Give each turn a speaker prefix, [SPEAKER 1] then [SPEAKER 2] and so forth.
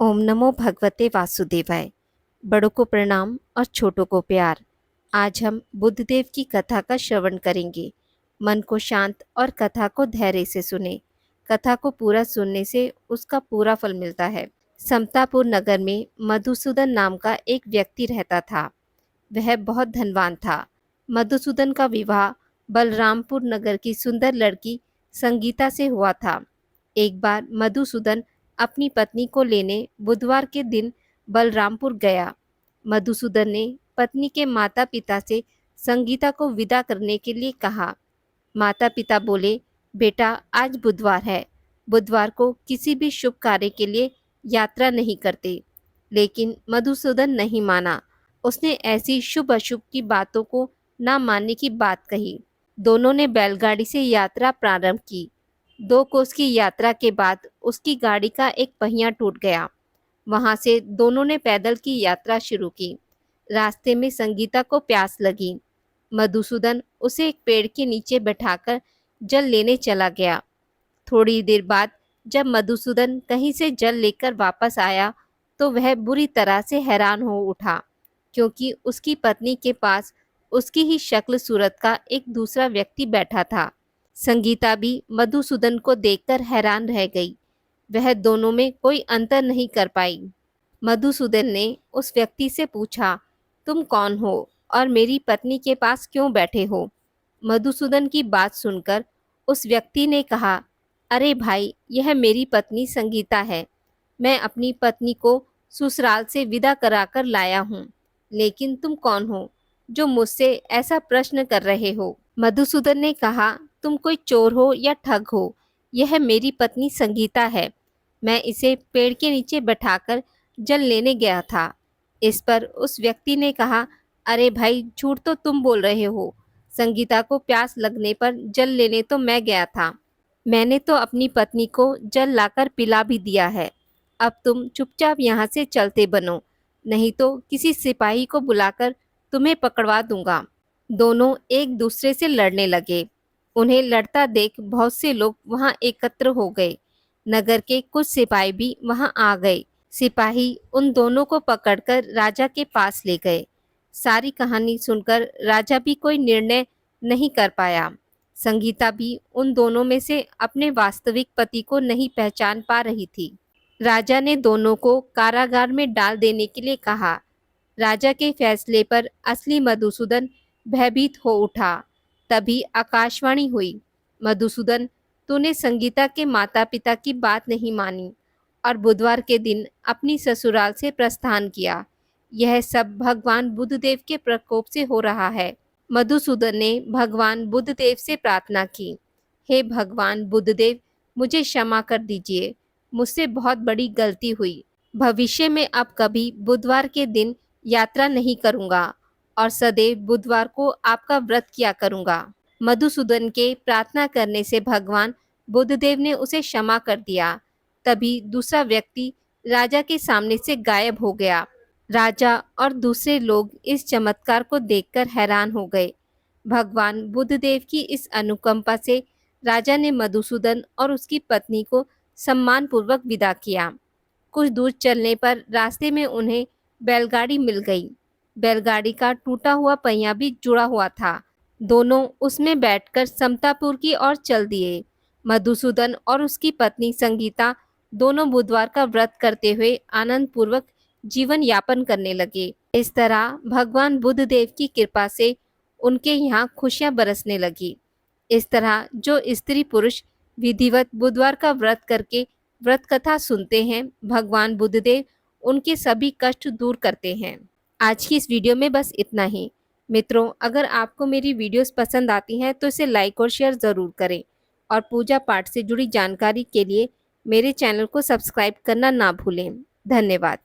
[SPEAKER 1] ओम नमो भगवते वासुदेवाय। बड़ों को प्रणाम और छोटों को प्यार। आज हम बुद्धदेव की कथा का श्रवण करेंगे। मन को शांत और कथा को धैर्य से सुने। कथा को पूरा सुनने से उसका पूरा फल मिलता है। समतापुर नगर में मधुसूदन नाम का एक व्यक्ति रहता था। वह बहुत धनवान था। मधुसूदन का विवाह बलरामपुर नगर की सुंदर लड़की संगीता से हुआ था। एक बार मधुसूदन अपनी पत्नी को लेने बुधवार के दिन बलरामपुर गया। मधुसूदन ने पत्नी के माता पिता से संगीता को विदा करने के लिए कहा। माता पिता बोले, बेटा आज बुधवार है, बुधवार को किसी भी शुभ कार्य के लिए यात्रा नहीं करते। लेकिन मधुसूदन नहीं माना। उसने ऐसी शुभ अशुभ की बातों को ना मानने की बात कही। दोनों ने बैलगाड़ी से यात्रा प्रारंभ की। 2 कोस की यात्रा के बाद उसकी गाड़ी का एक पहिया टूट गया। वहां से दोनों ने पैदल की यात्रा शुरू की। रास्ते में संगीता को प्यास लगी। मधुसूदन उसे एक पेड़ के नीचे बैठाकर जल लेने चला गया। थोड़ी देर बाद जब मधुसूदन कहीं से जल लेकर वापस आया तो वह बुरी तरह से हैरान हो उठा, क्योंकि उसकी पत्नी के पास उसकी ही शक्ल सूरत का एक दूसरा व्यक्ति बैठा था। संगीता भी मधुसूदन को देखकर हैरान रह गई। वह दोनों में कोई अंतर नहीं कर पाई। मधुसूदन ने उस व्यक्ति से पूछा, तुम कौन हो और मेरी पत्नी के पास क्यों बैठे हो? मधुसूदन की बात सुनकर उस व्यक्ति ने कहा, अरे भाई, यह मेरी पत्नी संगीता है। मैं अपनी पत्नी को ससुराल से विदा कराकर लाया हूँ। लेकिन तुम कौन हो जो मुझसे ऐसा प्रश्न कर रहे हो? मधुसूदन ने कहा, तुम कोई चोर हो या ठग हो? यह मेरी पत्नी संगीता है। मैं इसे पेड़ के नीचे बैठाकर जल लेने गया था। इस पर उस व्यक्ति ने कहा, अरे भाई, झूठ तो तुम बोल रहे हो। संगीता को प्यास लगने पर जल लेने तो मैं गया था। मैंने तो अपनी पत्नी को जल लाकर पिला भी दिया है। अब तुम चुपचाप यहाँ से चलते बनो, नहीं तो किसी सिपाही को बुलाकर तुम्हें पकड़वा दूंगा। दोनों एक दूसरे से लड़ने लगे। उन्हें लड़ता देख बहुत से लोग वहां एकत्र हो गए। नगर के कुछ सिपाही भी वहां आ गए। सिपाही उन दोनों को पकड़कर राजा के पास ले गए। सारी कहानी सुनकर राजा भी कोई निर्णय नहीं कर पाया। संगीता भी उन दोनों में से अपने वास्तविक पति को नहीं पहचान पा रही थी। राजा ने दोनों को कारागार में डाल देने के लिए कहा। राजा के फैसले पर असली मधुसूदन भयभीत हो उठा। तभी आकाशवाणी हुई, मधुसूदन, तूने संगीता के माता पिता की बात नहीं मानी और बुधवार के दिन अपनी ससुराल से प्रस्थान किया। यह सब भगवान बुद्धदेव के प्रकोप से हो रहा है। मधुसूदन ने भगवान बुद्धदेव से प्रार्थना की, हे भगवान बुद्धदेव, मुझे क्षमा कर दीजिए। मुझसे बहुत बड़ी गलती हुई। भविष्य में अब कभी बुधवार के दिन यात्रा नहीं करूंगा और सदैव बुधवार को आपका व्रत किया करूंगा। मधुसूदन के प्रार्थना करने से भगवान बुद्धदेव ने उसे क्षमा कर दिया। तभी दूसरा व्यक्ति राजा के सामने से गायब हो गया। राजा और दूसरे लोग इस चमत्कार को देखकर हैरान हो गए। भगवान बुद्धदेव की इस अनुकंपा से राजा ने मधुसूदन और उसकी पत्नी को सम्मानपूर्वक विदा किया। कुछ दूर चलने पर रास्ते में उन्हें बैलगाड़ी मिल गई। बैलगाड़ी का टूटा हुआ पहिया भी जुड़ा हुआ था। दोनों उसमें बैठकर समतापुर की ओर चल दिए। मधुसूदन और उसकी पत्नी संगीता दोनों बुधवार का व्रत करते हुए आनंद पूर्वक जीवन यापन करने लगे। इस तरह भगवान बुद्धदेव की कृपा से उनके यहाँ खुशियां बरसने लगी। इस तरह जो स्त्री पुरुष विधिवत बुधवार का व्रत करके व्रत कथा सुनते हैं, भगवान बुद्धदेव उनके सभी कष्ट दूर करते हैं। आज की इस वीडियो में बस इतना ही। मित्रों, अगर आपको मेरी वीडियोस पसंद आती हैं तो इसे लाइक और शेयर ज़रूर करें और पूजा पाठ से जुड़ी जानकारी के लिए मेरे चैनल को सब्सक्राइब करना ना भूलें। धन्यवाद।